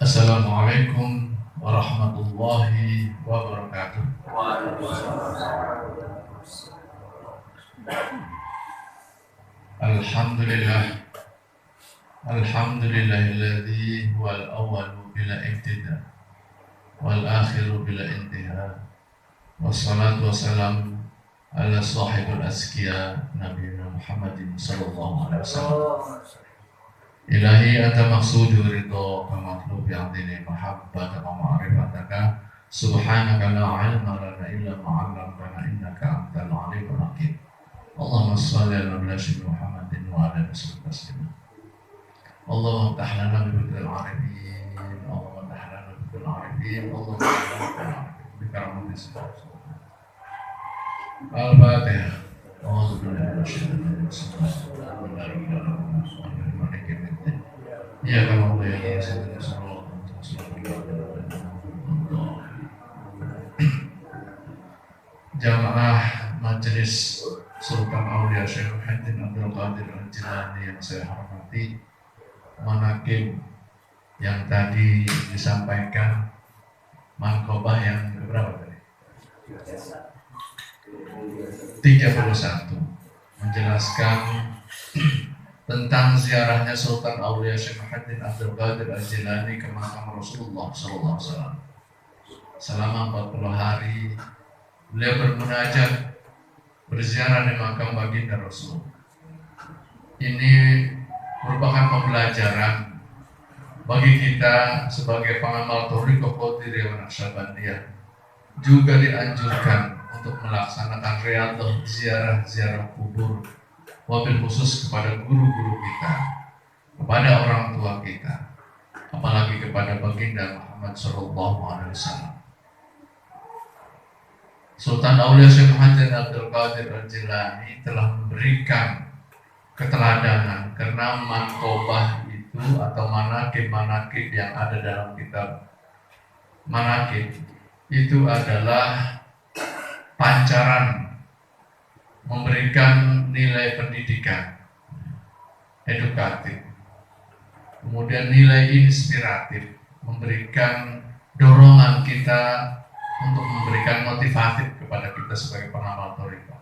Assalamualaikum warahmatullahi wabarakatuh. Alhamdulillah, alhamdulillahilladzi huwal awwalu bila ibtida wal akhiru bila intiha. Wassalatu wassalamu ala sahibul azkiya nabiyina Muhammadin sallallahu alaihi wasallam. Ilahi anta maqsudu ridho kama matlub ya'dini mahabbata wa ma'rifataka subhanaka la ilma lana illa ma 'allamtana innaka antal alimul hakim. Allahumma shalli ala nabiyyina Muhammadin wa ala alihi wasallam. Allahumma iftah lana bi fadlil arifin, Allahumma iftah lana bi fadlil arifin, Allahumma iftah lana bi karamati sifat. Al-Fatihah. A'udzu billahi minasyaitonir rajim. Ya kalau ya jamaah Majelis Sultan Aulia Syekh Muhyiddin Abdul Qadir Al-Jilani yang saya hormati, manaqib yang tadi disampaikan, manqobah yang berapa tadi? 31 menjelaskan tentang ziarahnya Sultan Aulia Syekh Muhyiddin Abdul Qadir Al-Jilani ke makam Rasulullah SAW. Selama 40 hari beliau bermunajat, berziarah di makam baginda Rasul. Ini merupakan pembelajaran bagi kita sebagai pengamal thariqah Qadiriyah wa Naqsyabandiyah. Juga dianjurkan untuk melaksanakan riyadhah ziarah kubur, wabil khusus kepada guru-guru kita, kepada orang tua kita, apalagi kepada baginda Muhammad SAW. Sultan Aulia Syekh Muhyiddin Abdul Qadir Al-Jilani telah memberikan keteladanan karena manqobah itu atau manaqib yang ada dalam kitab manaqib itu adalah pancaran memberikan nilai pendidikan edukatif, kemudian nilai inspiratif, memberikan dorongan kita untuk memberikan motivatif kepada kita sebagai pengamal thariqah.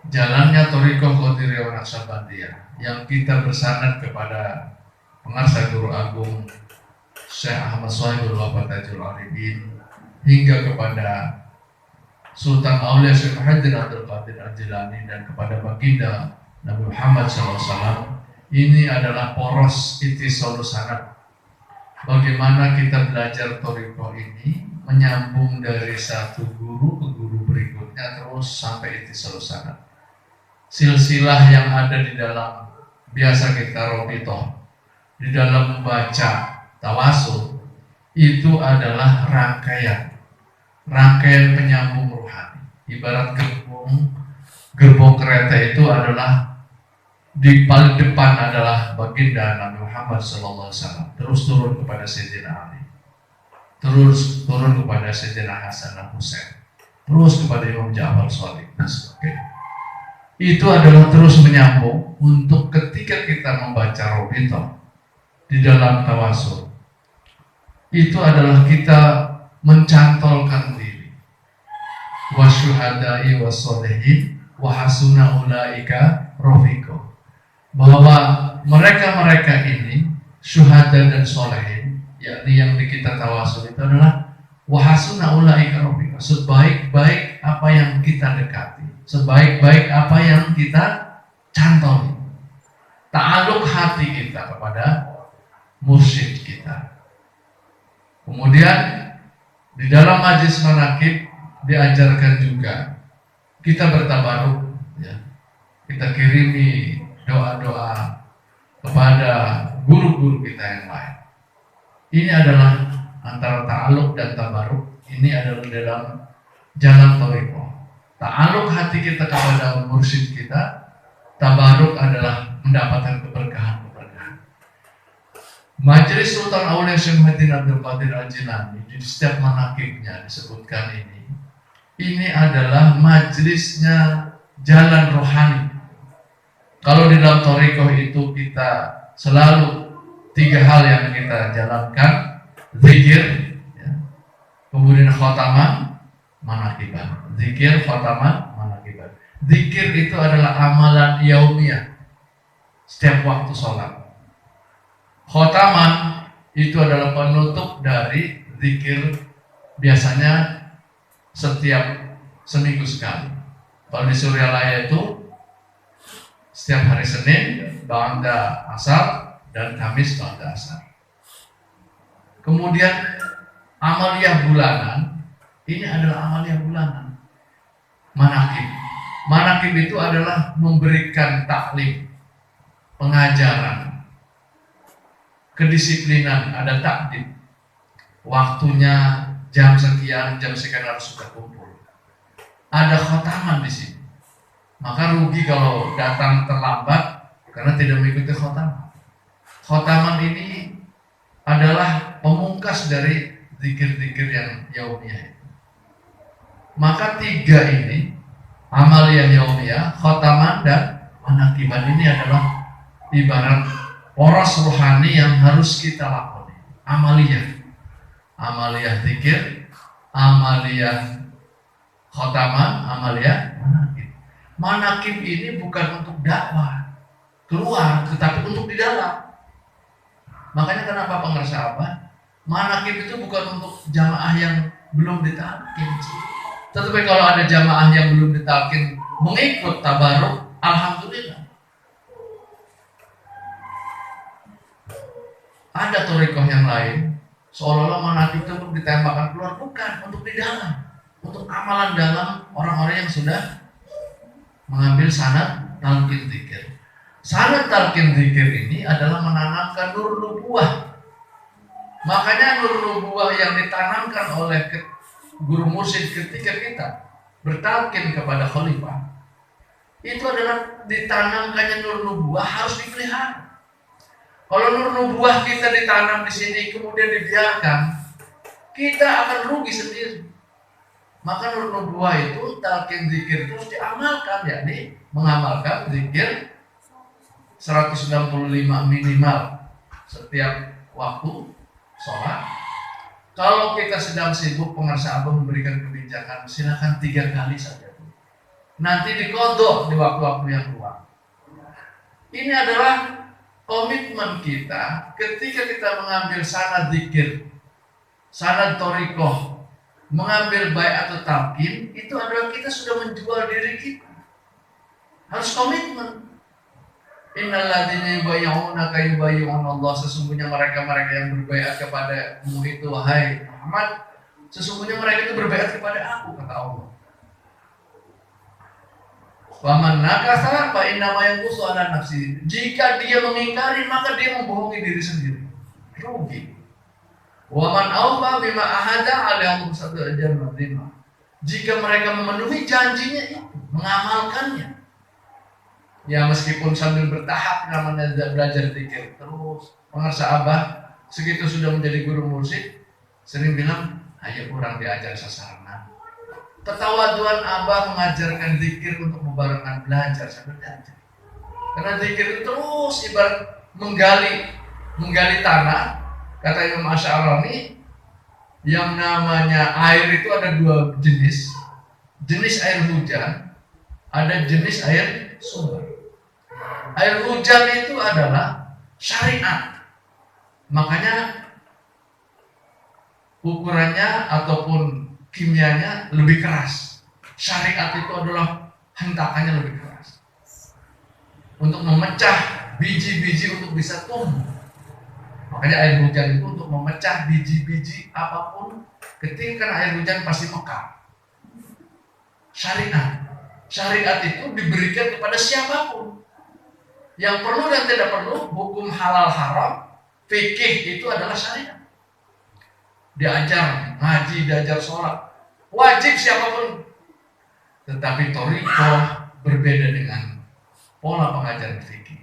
Jalannya thariqah Qadiriyah wa Naqsyabandiyah yang kita bersandar kepada pengarsa Guru Agung Syekh Ahmad Shahibul Wafat Tajul Arifin hingga kepada Sultan Aulia Syekh Muhyiddin Abdul Qadir Al-Jilani dan kepada baginda Nabi Muhammad SAW. Ini adalah poros ittisalus sanad. Bagaimana kita belajar thariqah ini menyambung dari satu guru ke guru berikutnya terus sampai ittisalus sanad. Silsilah yang ada di dalam biasa kita rabithah, di dalam membaca tawasul, itu adalah rangkaian penyambung rohani. Ibarat gerbong kereta itu adalah di paling depan adalah baginda Nabi Muhammad SAW, terus turun kepada Sayyidina Ali, terus turun kepada Sayyidina Hasan dan Husain, terus kepada Imam Ja'far Shadiq dan sebagainya. Itu adalah terus menyambung untuk ketika kita membaca rabithah di dalam tawasul, itu adalah kita mencantolkan diri wasyuhada'i wassolihin wa hasuna ulaika rafiqa, bahwa mereka ini syuhada dan solehin, yakni yang di kita tawasul itu adalah wa hasuna ulaika rafiqa, sebaik-baik apa yang kita dekati, sebaik-baik apa yang kita cantoli, ta'aluk hati kita kepada mursyid kita. Kemudian di dalam majlis manaqib diajarkan juga kita bertabaruk, ya. Kita kirimi doa-doa kepada guru-guru kita yang lain. Ini adalah antara ta'aluk dan tabaruk. Ini adalah dalam jalan thariqah. Ta'aluk hati kita kepada mursyid kita, tabaruk adalah mendapatkan keberkahan. Majelis Sultan Aulia Syekh Muhyiddin Abdul Qadir Al-Jilani di setiap manaqibnya disebutkan ini adalah majelisnya jalan rohani. Kalau di dalam thariqah itu kita selalu tiga hal yang kita jalankan, zikir, ya. Kemudian khotaman, manakiban. Zikir, khotaman, manakiban. Zikir itu adalah amalan yaumiyah setiap waktu sholat. Khotaman itu adalah penutup dari zikir, biasanya setiap seminggu sekali. Kalau di Suryalaya itu setiap hari Senin ba'da asar dan Kamis ba'da asar. Kemudian amaliyah bulanan, ini adalah amaliyah bulanan. Manakib. Manakib itu adalah memberikan taklim, pengajaran, kedisiplinan, ada takdim. Waktunya jam sekian harus sudah kumpul. Ada khotaman di sini. Maka rugi kalau datang terlambat karena tidak mengikuti khotaman. Khotaman ini adalah pemungkas dari zikir-zikir yang yaumiyah. Maka tiga ini, amaliyah yaumiyah, khotaman dan manakiban, ini adalah ibarat poros rohani yang harus kita lakoni. Amaliyah zikir, amaliyah khotaman, amaliyah manakib. Manakib ini bukan untuk dakwah keluar, tetapi untuk di dalam. Makanya kenapa pengersa apa? Manakib itu bukan untuk jamaah yang belum ditalkin. Tetapi kalau ada jamaah yang belum ditalkin mengikut tabaruk, alhamdulillah. Ada thariqah yang lain, seolah-olah manakib itu untuk ditembakkan keluar, bukan, untuk di dalam, untuk amalan dalam orang-orang yang sudah mengambil sanad talqin zikir. Sanad talqin zikir ini adalah menanamkan nur nubuwah. Makanya nur nubuwah yang ditanamkan oleh guru mursyid ketika kita bertalqin kepada khalifah, itu adalah ditanamkannya nur nubuwah, harus dipelihara. Kalau nur nubuwah kita ditanam di sini kemudian dibiarkan, kita akan rugi sendiri. Maka nur nubuwah itu talqin zikir terus diamalkan, yakni mengamalkan zikir 165 minimal setiap waktu sholat. Kalau kita sedang sibuk, pengarsa abang memberikan kebijakan, silakan 3 kali saja. Nanti dikodok di waktu-waktu yang luang. Ini adalah komitmen kita ketika kita mengambil sanad zikir, sanad thariqah, mengambil baiat atau talqin, itu adalah kita sudah menjual diri kita. Harus komitmen. Innal ladzina yubayyi'unaka yubayyi'una Allah, sesungguhnya mereka-mereka yang berbaiat kepadamu itu, wahai Muhammad, sesungguhnya mereka itu berbaiat kepada aku, kata Allah. Wa man nakasa fa innama yanqusu ala nafsi. Jika dia mengingkari, maka dia membohongi diri sendiri. Rugi. Wa man awfa bima ahada alaihi sajran madinah. Jika mereka memenuhi janjinya itu, mengamalkannya. Ya meskipun sambil bertahap namanya belajar zikir terus. Pengarsa abah segitu sudah menjadi guru mursyid sering bilang, ayo kurang diajar sasarana. Ketawaduan abah mengajarkan zikir untuk membarengkan belajar sambil belajar. Karena zikir itu terus ibarat menggali tanah. Kata Imam Asy'arani, yang namanya air itu ada 2 jenis. Jenis air hujan, ada jenis air sumber. Air hujan itu adalah syariat. Makanya ukurannya ataupun kimianya lebih keras. Syariat itu adalah hentakannya lebih keras. Untuk memecah biji-biji untuk bisa tumbuh. Makanya air hujan itu untuk memecah biji-biji apapun, ketika air hujan pasti mekar. Syariat itu diberikan kepada siapapun. Yang perlu dan tidak perlu, hukum halal haram, fikih itu adalah syariat. Diajar ngaji, diajar sholat, wajib siapapun. Tetapi thariqah berbeda dengan pola pengajaran fikih.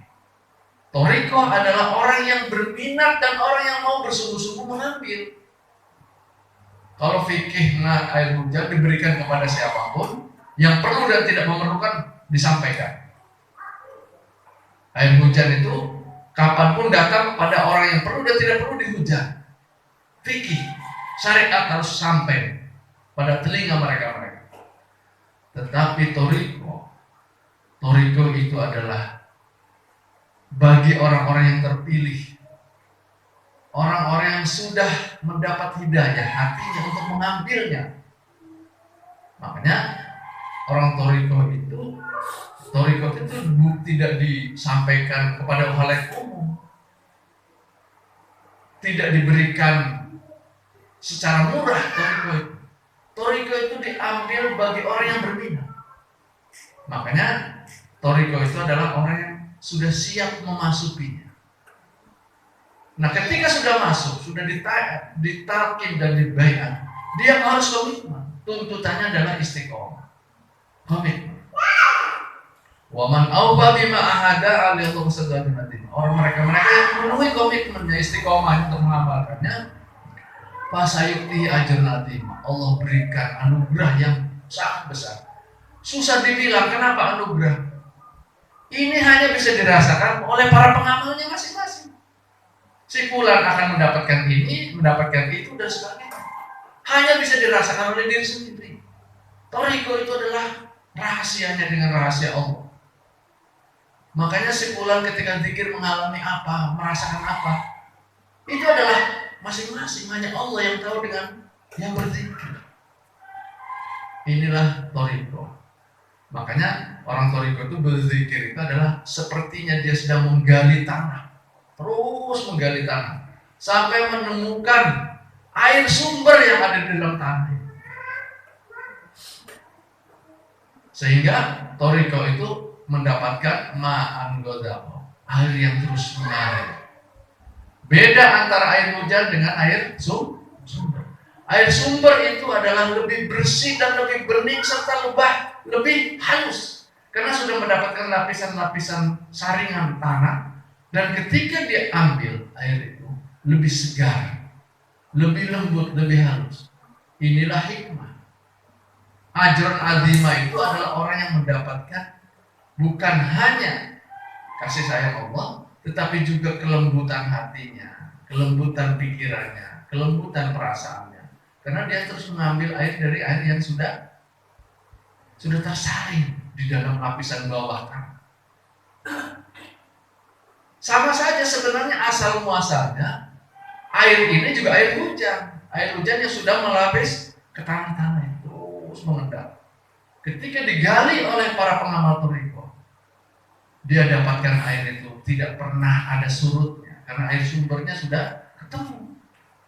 Thariqah adalah orang yang berminat dan orang yang mau bersungguh-sungguh mengambil. Kalau fikih air hujan diberikan kepada siapapun, yang perlu dan tidak memerlukan disampaikan. Air hujan itu Kapanpun datang kepada orang yang perlu dan tidak perlu dihujat. Fikih, syariat harus sampai pada telinga mereka. Tetapi toriko itu adalah bagi orang-orang yang terpilih, orang-orang yang sudah mendapat hidayah hatinya untuk mengambilnya. Makanya orang toriko itu tidak disampaikan kepada halayak umum, tidak diberikan secara murah. Toriko itu diambil bagi orang yang berminat. Makanya toriko itu adalah orang yang sudah siap memasukinya. Nah, ketika sudah masuk, sudah ditalkin dan dibaiat, dia harus komitmen. Tuntutannya adalah istiqomah, komitmen. Waman auba bima ahada alillahu sadaqatin. Orang mereka yang memenuhi komitmennya, istiqomah untuk mengamalkannya, fasayukti ajrun azim. Allah berikan anugerah yang sangat besar. Susah dibilang kenapa anugerah. Ini hanya bisa dirasakan oleh para pengamalnya masing-masing. Si fulan akan mendapatkan ini, mendapatkan itu dan sebagainya. Hanya bisa dirasakan oleh diri sendiri. Toriko itu adalah rahasianya dengan rahasia Allah. Makanya si fulan ketika zikir mengalami apa, merasakan apa, itu adalah masing-masing, hanya Allah yang tahu dengan yang berzikir. Inilah toriko. Makanya orang toriko itu berzikir itu adalah sepertinya dia sedang menggali tanah, terus menggali tanah sampai menemukan air sumber yang ada di dalam tanah. Sehingga toriko itu mendapatkan ma'an godamo, air yang terus mengalir. Beda antara air hujan dengan air sumber. Air sumber itu adalah lebih bersih dan lebih bening serta lebih halus karena sudah mendapatkan lapisan-lapisan saringan tanah, dan ketika dia ambil air itu lebih segar, lebih lembut, lebih halus. Inilah hikmah. Ajrun azimah itu adalah orang yang mendapatkan bukan hanya kasih sayang Allah, tetapi juga kelembutan hatinya, kelembutan pikirannya, kelembutan perasaannya. Karena dia terus mengambil air dari air yang sudah tersaring di dalam lapisan bawah tanah. Sama saja sebenarnya asal muasalnya air ini juga air hujan. Air hujan yang sudah melapis ke tanah-tanah terus mengendap. Ketika digali oleh para pengamal toriko, dia dapatkan air itu tidak pernah ada surutnya karena air sumbernya sudah ketemu.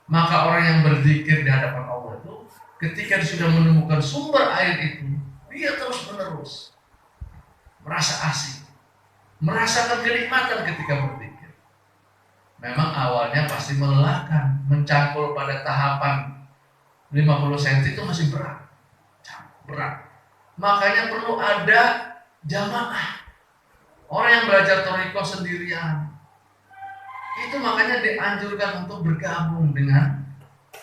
Maka orang yang berzikir di hadapan Allah itu ketika sudah menemukan sumber air itu, dia terus menerus merasa asik, merasakan kenikmatan ketika berzikir. Memang awalnya pasti melelahkan, mencangkul pada tahapan 50 cm itu masih berat. Makanya perlu ada jamaah. Orang yang belajar toriko sendirian itu makanya dianjurkan untuk bergabung dengan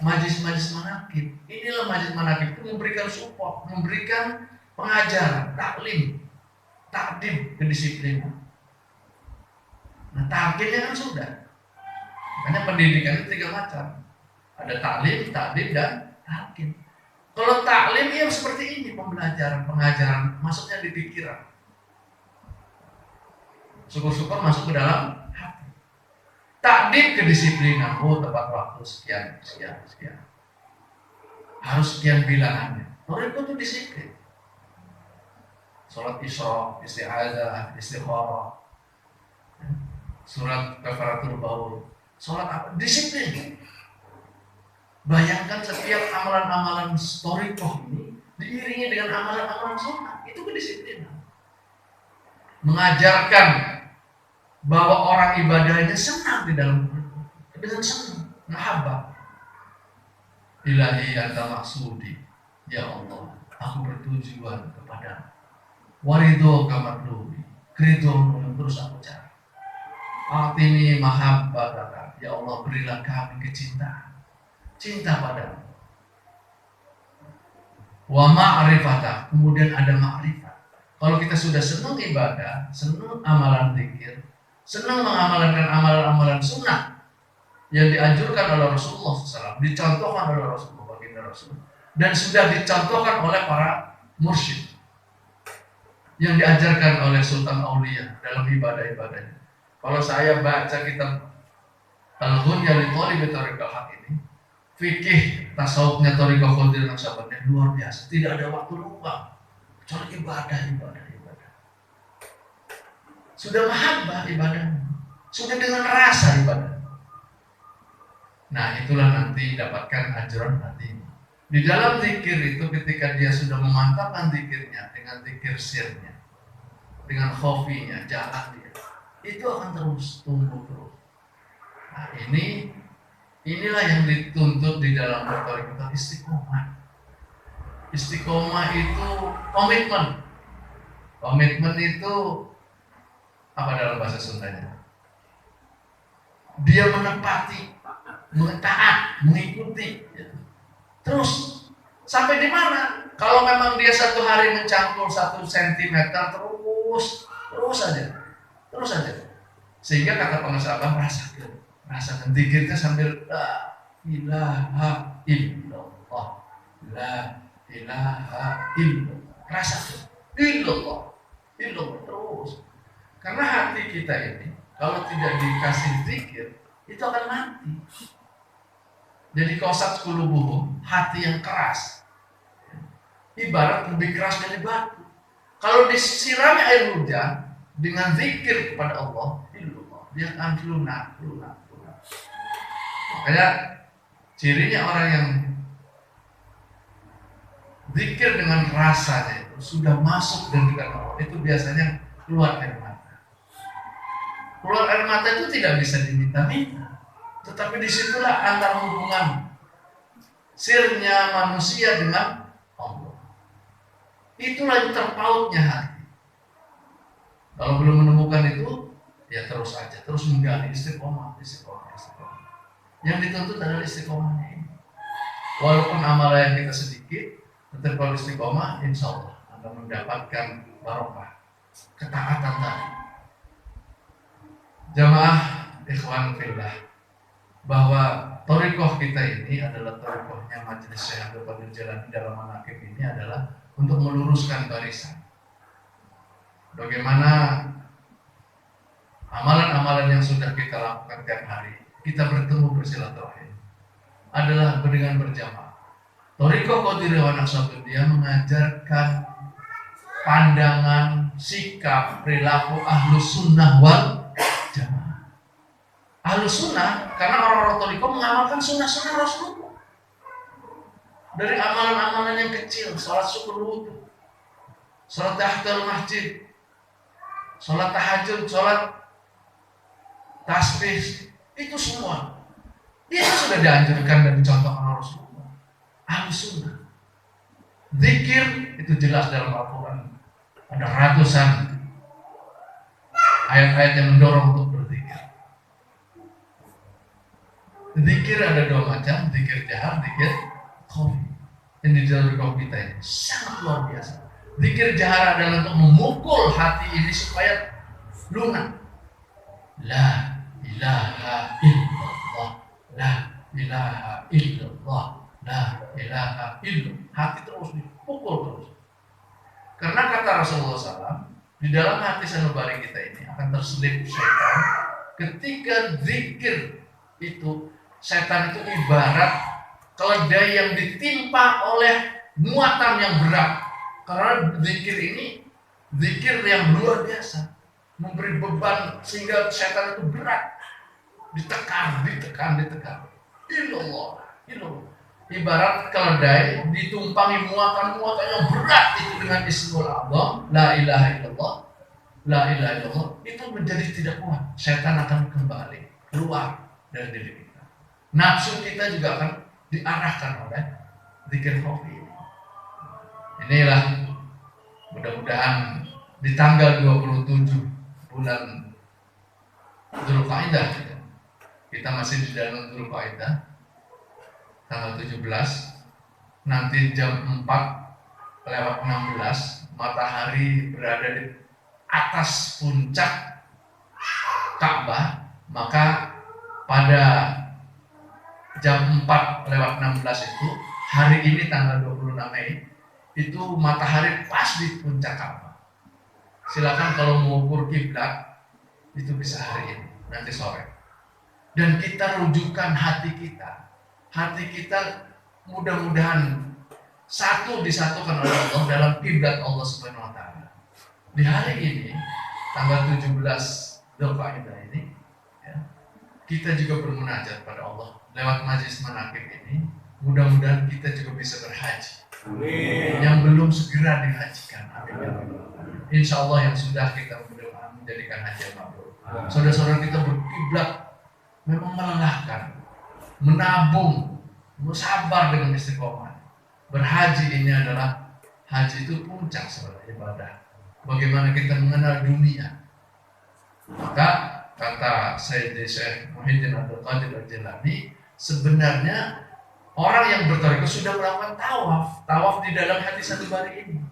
majlis-majlis manaqib. Inilah majlis manaqib itu memberikan support, memberikan pengajaran, taklim, takdim, kedisiplinan. Nah, taklimnya kan sudah. Makanya pendidikan itu 3 macam. Ada taklim, takdim, dan taklim. Kalau taklim ya seperti ini, pembelajaran, pengajaran, masuknya di pikiran. Syukur-syukur masuk ke dalam hati. Takdim kedisiplinan, tepat waktu sekian. Harus sekian bilangannya. Toriko itu disiplin. Sholat isyraq, isti'adzah, istikharah, surat kafaratul baul, sholat apa? Disiplin. Bayangkan setiap amalan-amalan toriko ini diiringi dengan amalan-amalan sunnah, itu kedisiplinan. Mengajarkan bahwa orang ibadahnya senang di dalam dengan senang, mahabbah. Ilahi anta maksudi, ya Allah, aku bertujuan kepada waridho kamadlubi, keridhomu yang terus aku cari. Atini mahabbah, ya Allah, berilah kami kecintaan, cinta padamu. Wa ma'rifatah, kemudian ada ma'rifat. Kalau kita sudah senang ibadah, senang amalan zikir, senang mengamalkan amalan-amalan sunnah yang dianjurkan oleh Rasulullah SAW, dicontohkan oleh Rasulullah, baginda Rasul, dan sudah dicontohkan oleh para mursyid yang diajarkan oleh Sultan Aulia dalam ibadah-ibadahnya. Kalau saya baca kitab Al-Ghunya li Thalibi Thariqal Haq ini, fikih tasawufnya Thariqah Qadiriyah Naqsyabandiyah luar biasa, tidak ada waktu luang kecuali ibadah. Sudah mahabbah ibadah, sudah dengan rasa ibadah. Nah, itulah nanti dapatkan ajaran nanti. Di dalam zikir itu ketika dia sudah memantapkan zikirnya dengan zikir sirnya, dengan khofinya, jalan dia, itu akan terus tumbuh terus. Nah, inilah yang dituntut di dalam bertarik istiqomah. Istiqomah itu komitmen. Komitmen itu apa dalam bahasa Sundanya? Dia menepati, taat, mengikuti. Terus sampai di mana? Kalau memang dia satu hari mencangkul 1 sentimeter terus saja. Sehingga kata pengasabah rasakan zikirnya sambil la ilaha illallah, la ilaha illallah, rasakan illallah terus. Karena hati kita ini kalau tidak dikasih zikir itu akan mati. Jadi qasat qulubuhum, hati yang keras, ibarat lebih keras dari batu. Kalau disirami air hujan dengan zikir kepada Allah, dia akan lunak. Makanya cirinya orang yang zikir dengan rasanya itu sudah masuk dan dekat Allah, itu biasanya keluar air mata. Keluar air mata itu tidak bisa diminta-minta, tetapi disitulah antara hubungan sirnya manusia dengan Allah. Itulah yang terpautnya hati. Kalau belum menemukan itu, ya terus menggali istiqomah. Yang dituntut adalah istiqomahnya ini. Walaupun amalan yang kita sedikit, tetapi kalau istiqomah, insya Allah akan mendapatkan barokah, ketaatan tadi. Jamaah ikhwan fillah, bahwa thariqah kita ini adalah thariqahnya Majelis Syekh Abdul Qadir Jailani dalam manaqib ini adalah untuk meluruskan barisan. Bagaimana amalan-amalan yang sudah kita lakukan tiap hari, kita bertemu bersilaturahim adalah dengan berjamaah. Thariqah Qadiriyah Naqsyabandiyah mengajarkan pandangan, sikap, perilaku ahlus sunnah wal jamaah. Ahlus sunnah karena orang-orang thariqah mengamalkan sunnah-sunnah Rasulullah. Dari amalan-amalan yang kecil, salat syukur wudu, salat tahiyatul masjid, salat tahajud, salat tasbih, itu semua itu sudah dianjurkan dan dicontohkan oleh Rasulullah. Ahlus sunnah. Zikir itu jelas dalam Al-Quran. Ada ratusan ayat-ayat yang mendorong untuk berzikir. Zikir ada 2 macam, zikir jahar, zikir khafi. Yang di dalam kaum kita ini sangat luar biasa. Zikir jahar adalah untuk memukul hati ini supaya lunak. La ilaha illallah, la ilaha illallah, la ilaha illallah. Hati terus dipukul terus. Karena kata Rasulullah SAW, di dalam hati sanubari kita ini akan terselip setan. Ketika zikir itu, setan itu ibarat keledai yang ditimpa oleh muatan yang berat. Karena zikir ini zikir yang luar biasa, memberi beban sehingga setan itu berat, ditekan. Illallah. Ibarat keledai ditumpangi muatan-muatan yang berat itu dengan Ismul A'zam, la ilaha illallah, itu menjadi tidak kuat. Setan akan kembali keluar dari diri kita. Nafsu kita juga akan diarahkan oleh zikir khafi ini. Inilah mudah-mudahan di tanggal 27 bulan Dzulqa'dah, kita masih di dalam Dzulqa'dah, tanggal 17, nanti jam 4:16 matahari berada di atas puncak Ka'bah, maka pada jam 4:16 itu, hari ini tanggal 26 Mei, itu matahari pas di puncak Ka'bah. Silakan kalau mau ukur kiblat itu bisa hari ini, nanti sore. Dan kita rujukan hati kita. Hati kita mudah-mudahan disatukan oleh Allah dalam kiblat Allah Subhanahu wa taala. Di hari ini, tanggal 17 Dzulqa'dah ini, ya, kita juga bermunajat pada Allah lewat majelis manaqib ini. Mudah-mudahan kita juga bisa berhaji. Amin. Yang belum segera dihajikan, amin. Insya Allah yang sudah kita berdoa menjadikan haji yang mabrur. Saudara-saudara kita berkiblat memang melelahkan, menabung, bersabar dengan istiqomah. Berhaji ini adalah, haji itu puncak sebenarnya ibadah. Bagaimana kita mengenal dunia. Maka kata Sayyidi Syekh Muhyiddin Abdul Qadir Al-Jilani, sebenarnya orang yang bertarekat sudah melakukan tawaf di dalam hati satu bari ini.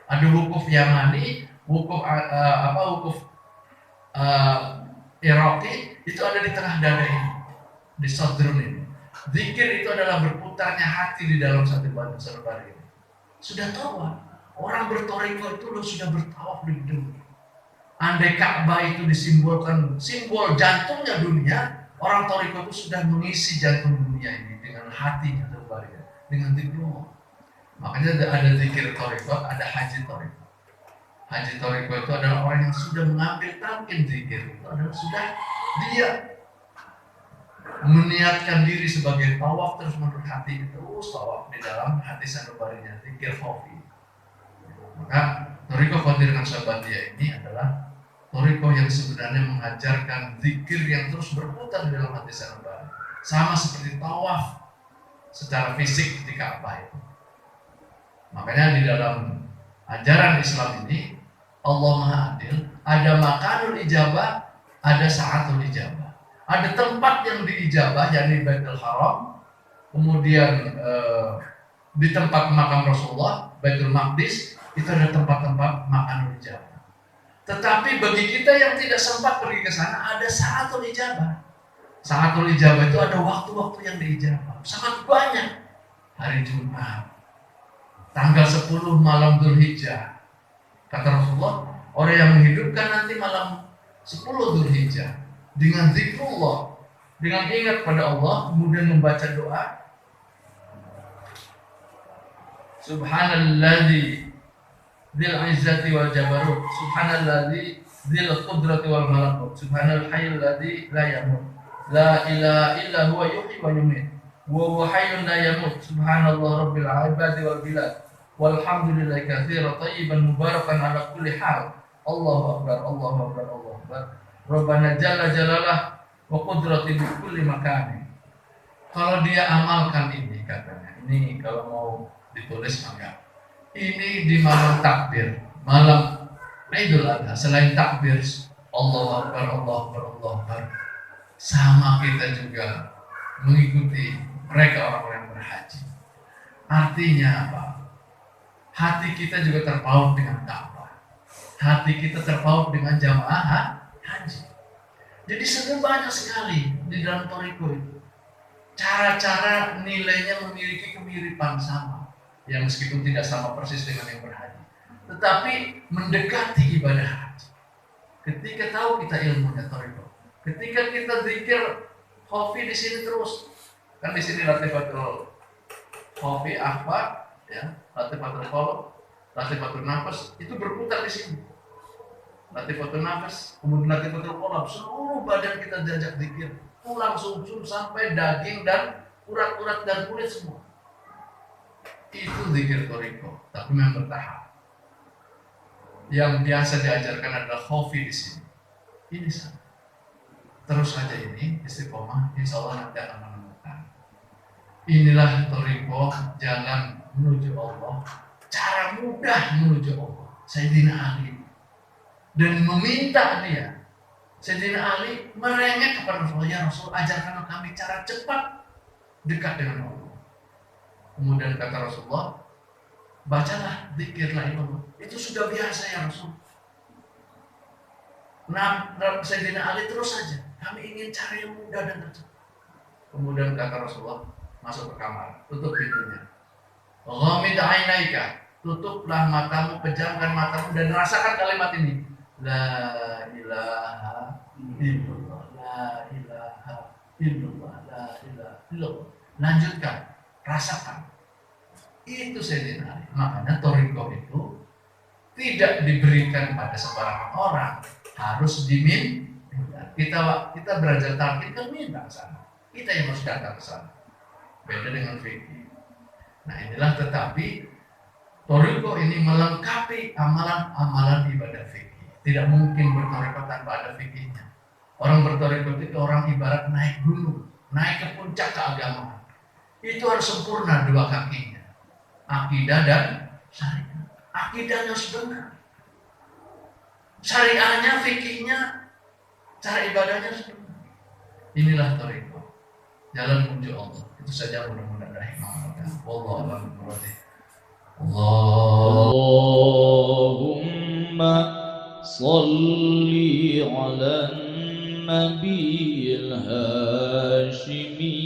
Ada wukuf Yamani, wukuf Iraqi, itu ada di tengah dada ini, di sadrun ini. Zikir itu adalah berputarnya hati di dalam satu bari ini. Sudah tawaf. Orang bertarekat itu sudah bertawaf di dunia. Andai Ka'bah itu disimbolkan simbol jantungnya dunia, orang tarekat itu sudah mengisi jantung dunia ini dengan hatinya terbaliknya, dengan zikrullah. Makanya ada zikir tarekat, ada haji tarekat. Haji tarekat itu adalah orang yang sudah mengambil talqin zikir. Itu adalah sudah dia meniatkan diri sebagai tawaf terus menerus, hati terus tawaf di dalam hati sanubarinya, zikir khafi. Maka tarekat Qadir Naqsyabandiyah ini adalah tarekat yang sebenarnya mengajarkan zikir yang terus berputar di dalam hati sanubari. Sama seperti tawaf secara fisik di Ka'bah itu. Makanya di dalam ajaran Islam ini Allah Maha Adil, ada makanul ijabah, ada sa'atul ijabah. Ada tempat yang diijabah, yakni Baitul Haram, kemudian di tempat makam Rasulullah, Baitul Maqdis, itu ada tempat-tempat makanul ijabah. Tetapi bagi kita yang tidak sempat pergi ke sana, ada sa'atul ijabah. Sa'atul ijabah itu ada waktu-waktu yang diijabah, sangat banyak. Hari Jumat, tanggal 10 malam Dzulhijjah. Kata Rasulullah, orang yang menghidupkan nanti malam 10 Dzulhijjah dengan zikrullah, dengan ingat pada Allah, kemudian membaca doa, Subhanalladzi dzil izzati wal jabarut, Subhanalladzi dzil qudrati wal malakut, Subhanal hayyul ladzi la yamut, la ilaha illa huwa yuhyi wa yumiit, wa huwa hayyun la yamut, Subhanallah rabbil ibadi wal bilad, walhamdulillahi katsiran thayyiban mubarakan ala kulli hal. Allahu akbar, Allahu akbar, Allahu akbar. Rabbana jalla jalalah wa qudrati bi kulli makan. Kalau dia amalkan ini, katanya, ini kalau mau ditulis maka ini di malam takbir, malam Idul Adha, selain takbir Allahu akbar, Allahu akbar, Allahu akbar, sama kita juga mengikuti mereka orang-orang yang berhaji. Artinya apa? Hati kita juga terpaut dengan Ka'bah. Hati kita terpaut dengan jamaah haji. Jadi sebenarnya banyak sekali di dalam tarekat itu cara-cara nilainya memiliki kemiripan sama, yang meskipun tidak sama persis dengan yang berhaji, tetapi mendekati ibadah haji. Ketika tahu kita ilmunya tarekat, ketika kita zikir khafi di sini terus, kan di sini latifatul khafi akhbar, ya, latifatul qalb, latifatul nafas, itu berputar di sini. Latifatul nafas, kemudian latifatul qalb, seluruh badan kita diajak zikir, tulang sumsum sampai daging dan urat-urat dan kulit semua. Itu zikir tarekat, tapi memang bertahap. Yang biasa diajarkan adalah khafi di sini. Ini sama. Terus saja ini istiqomah, insya Allah nanti akan menemukan. Inilah tarekat, jalan menuju Allah, cara mudah menuju Allah. Sayyidina Ali dan meminta dia, Sayyidina Ali merengek kepada Rasulullah, ya Rasul, ajarkan kami cara cepat dekat dengan Allah. Kemudian kata Rasulullah, bacalah, zikirlah Allah. Itu sudah biasa ya Rasul. Nah, Sayyidina Ali terus saja, kami ingin cari yang mudah dan tercepat. Kemudian kata Rasulullah, masuk ke kamar, tutup pintunya. Ghamid ainaika, tutuplah matamu, pejamkan matamu dan rasakan kalimat ini. La ilaha illallah, la ilaha illallah, la ilaha illallah. Lanjutkan, rasakan. Itu Sayyidina Ali. Makanya thariqah itu tidak diberikan pada sembarangan orang, harus diminta. Kita belajar talqin kan minta ke sana. Kita yang harus datang ke sana. Beda dengan fikih. Nah inilah, tetapi thariqah ini melengkapi amalan-amalan ibadah fikih. Tidak mungkin berthariqah tanpa ada fikihnya. Orang berthariqah itu orang ibarat naik gunung, naik ke puncak keagamaan. Itu harus sempurna dua kakinya, akidah dan syariah. Akidahnya harus benar, syariahnya, fikihnya, cara ibadahnya harus benar. Inilah thariqah, jalan menuju Allah. Itu saja, mudah-mudahan rahimahullah. Wallahu a'lam bishawab. Allahumma salli ala nabiyil hashimi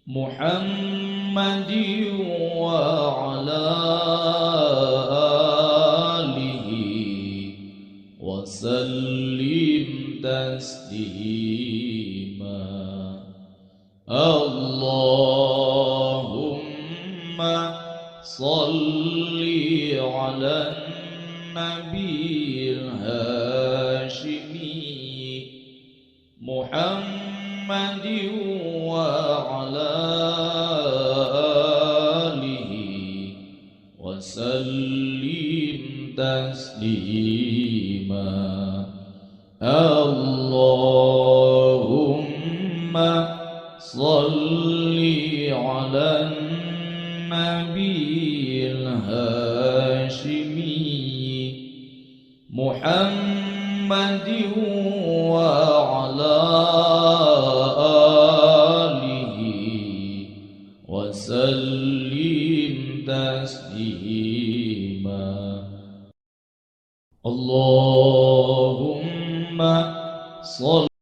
Muhammadin wa ala alihi wa sallim taslima. Allahumma salli ala nabiyil hashimi Muhammadin wa ala alihi wa sallim taslima. Allahumma salli ala nabiyil hashimi Muhammadin wa ala alihi wa sallim taslima. Allahumma salli